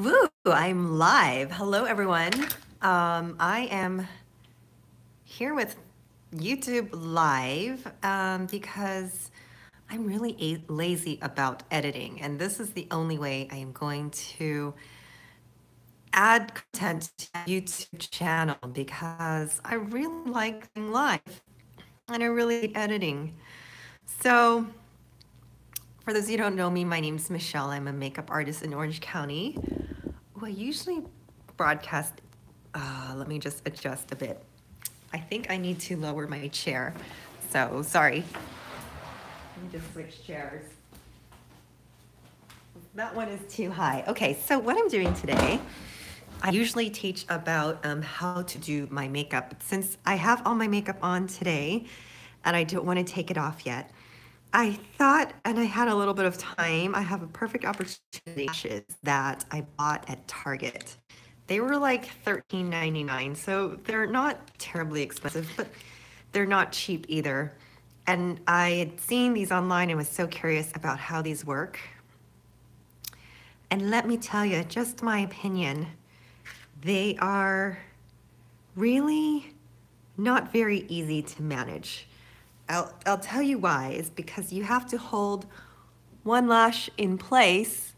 Woo, I'm live. Hello, everyone. I am here with YouTube Live because I'm really lazy about editing, and this is the only way I am going to add content to YouTube channel because I really like being live and I really hate editing. So, for those of you who don't know me, my name is Michelle. I'm a makeup artist in Orange County. I usually broadcast, let me just adjust a bit. I think I need to lower my chair. So sorry. Let me just switch chairs. That one is too high. Okay, so what I'm doing today, I usually teach about how to do my makeup. But since I have all my makeup on today and I don't want to take it off yet, I thought, and I had a little bit of time, I have a perfect opportunity lashes that I bought at Target. They were like $13.99, so they're not terribly expensive, but they're not cheap either. And I had seen these online and was so curious about how these work. And let me tell you, just my opinion, they are really not very easy to manage. I'll tell you why, is because you have to hold one lash in place,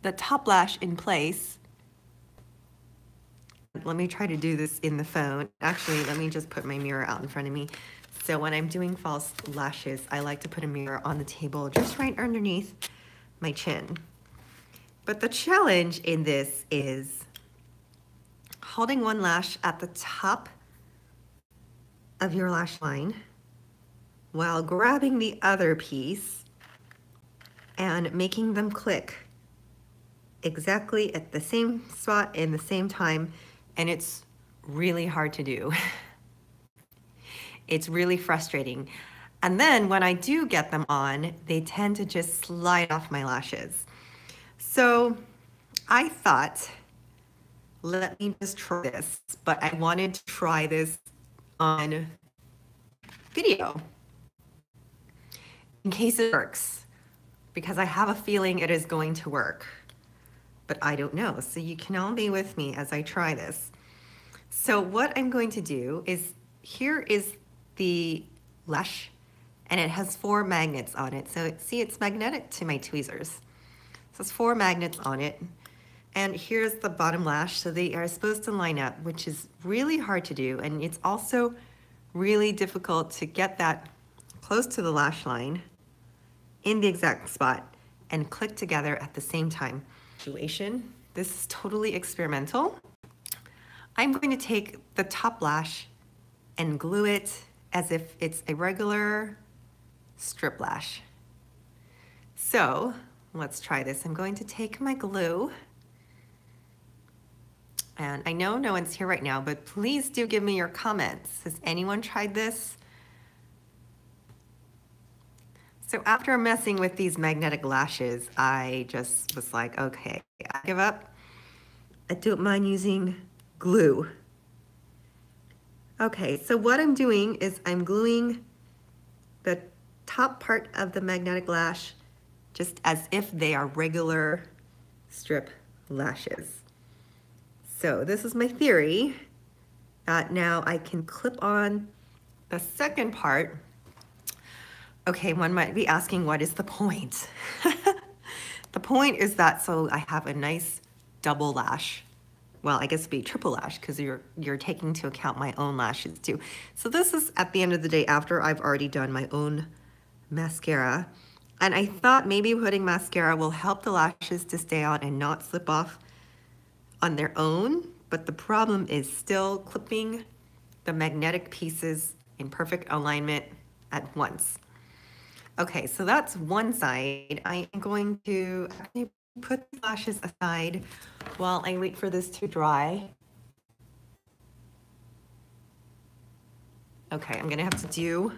the top lash in place. Let me try to do this in the phone. Actually, let me just put my mirror out in front of me. So when I'm doing false lashes, I like to put a mirror on the table just right underneath my chin. But the challenge in this is holding one lash at the top of your lash line while grabbing the other piece and making them click exactly at the same spot in the same time, and it's really hard to do. It's really frustrating. And then when I do get them on, they tend to just slide off my lashes. So I thought, let me just try this, but I wanted to try this on video in case it works, because I have a feeling it is going to work, but I don't know. So you can all be with me as I try this. So what I'm going to do is, here is the lash, and it has 4 magnets on it. So see, it's magnetic to my tweezers. So it's 4 magnets on it. And here's the bottom lash. So they are supposed to line up, which is really hard to do. And it's also really difficult to get that close to the lash line in the exact spot and click together at the same time. Situation. This is totally experimental. I'm going to take the top lash and glue it as if it's a regular strip lash. So let's try this. I'm going to take my glue, and I know no one's here right now, but please do give me your comments. Has anyone tried this? So after messing with these magnetic lashes, I just was like, okay, I give up. I don't mind using glue. Okay, so what I'm doing is I'm gluing the top part of the magnetic lash just as if they are regular strip lashes. So this is my theory. Now I can clip on the second part. Okay, one might be asking, what is the point? The point is that so I have a nice double lash. Well, I guess it'd be triple lash because you're taking into account my own lashes too. So this is at the end of the day after I've already done my own mascara. And I thought maybe putting mascara will help the lashes to stay on and not slip off on their own. But the problem is still clipping the magnetic pieces in perfect alignment at once. Okay, so that's one side. I am going to actually put the lashes aside while I wait for this to dry. Okay, I'm gonna have to do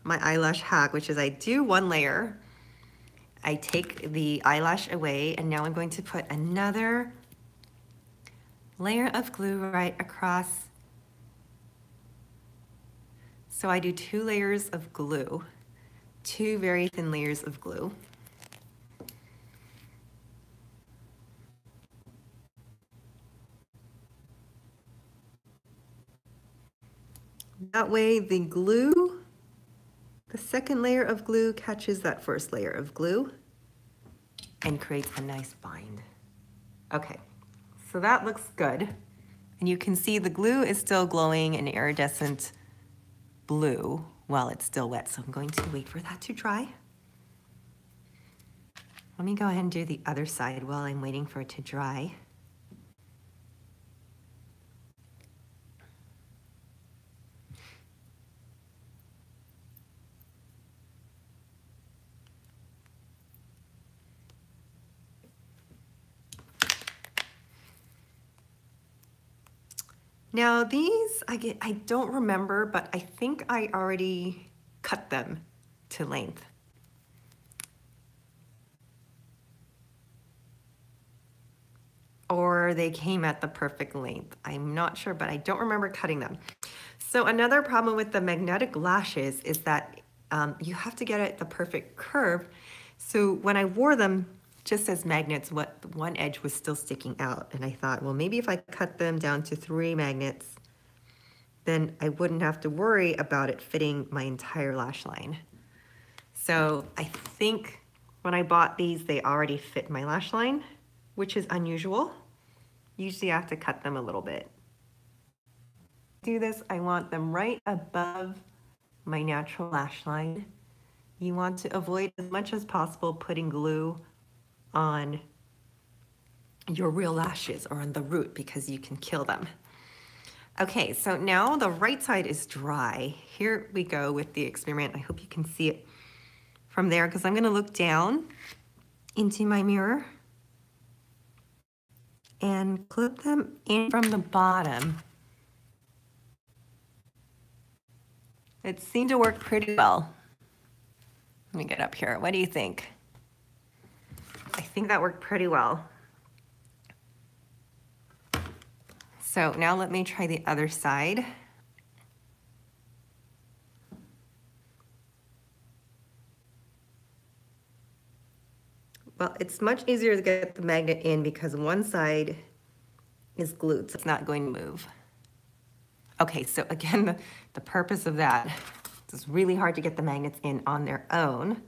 my eyelash hack, which is I do one layer, I take the eyelash away, and now I'm going to put another layer of glue right across. So I do 2 layers of glue, 2 very thin layers of glue. That way the glue, the second layer of glue catches that first layer of glue and creates a nice bind. Okay, so that looks good. And you can see the glue is still glowing an iridescent blue while it's still wet. So I'm going to wait for that to dry. Let me go ahead and do the other side while I'm waiting for it to dry. Now these, I don't remember, but I think I already cut them to length. Or they came at the perfect length. I'm not sure, but I don't remember cutting them. So another problem with the magnetic lashes is that you have to get it the perfect curve. So when I wore them just as magnets, one edge was still sticking out. And I thought, well, maybe if I cut them down to 3 magnets, then I wouldn't have to worry about it fitting my entire lash line. So I think when I bought these, they already fit my lash line, which is unusual. Usually I have to cut them a little bit. To do this, I want them right above my natural lash line. You want to avoid as much as possible putting glue on your real lashes or on the root because you can kill them. Okay, so now the right side is dry. Here we go with the experiment. I hope you can see it from there because I'm gonna look down into my mirror and clip them in from the bottom. It seemed to work pretty well. Let me get up here. What do you think? I think that worked pretty well. So now let me try the other side. Well, it's much easier to get the magnet in because one side is glued, so it's not going to move. Okay, so again, the purpose of that, it's really hard to get the magnets in on their own.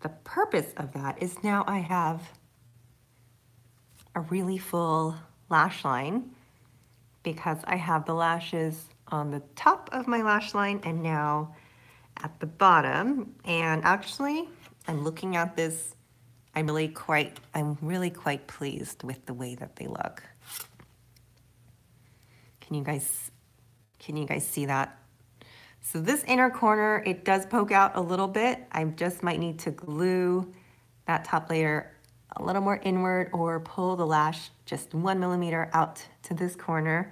The purpose of that is now I have a really full lash line because I have the lashes on the top of my lash line and now at the bottom. And actually, I'm looking at this, I'm really quite pleased with the way that they look. Can you guys see that? So this inner corner, it does poke out a little bit. I just might need to glue that top layer a little more inward or pull the lash just 1 millimeter out to this corner.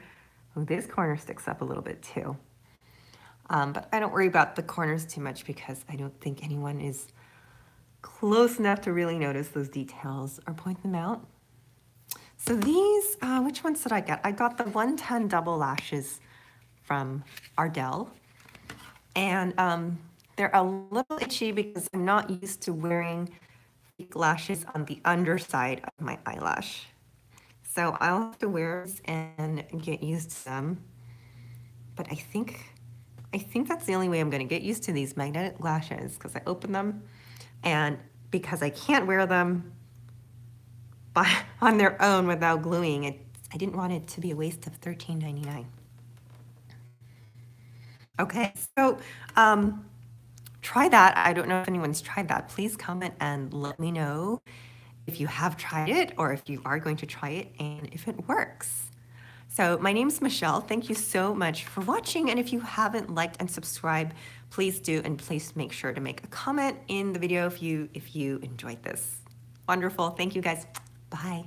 Oh, this corner sticks up a little bit too. But I don't worry about the corners too much because I don't think anyone is close enough to really notice those details or point them out. So these, which ones did I get? I got the 110 double lashes from Ardell. And they're a little itchy because I'm not used to wearing fake lashes on the underside of my eyelash. So I'll have to wear this and get used to them. But I think that's the only way I'm going to get used to these magnetic lashes because I open them and because I can't wear them on their own without gluing, I didn't want it to be a waste of $13.99. Okay, so try that. I don't know if anyone's tried that. Please comment and let me know if you have tried it or if you are going to try it and if it works. So my name's Michelle. Thank you so much for watching. And if you haven't liked and subscribed, please do. And please make sure to make a comment in the video if you enjoyed this. Wonderful. Thank you guys. Bye.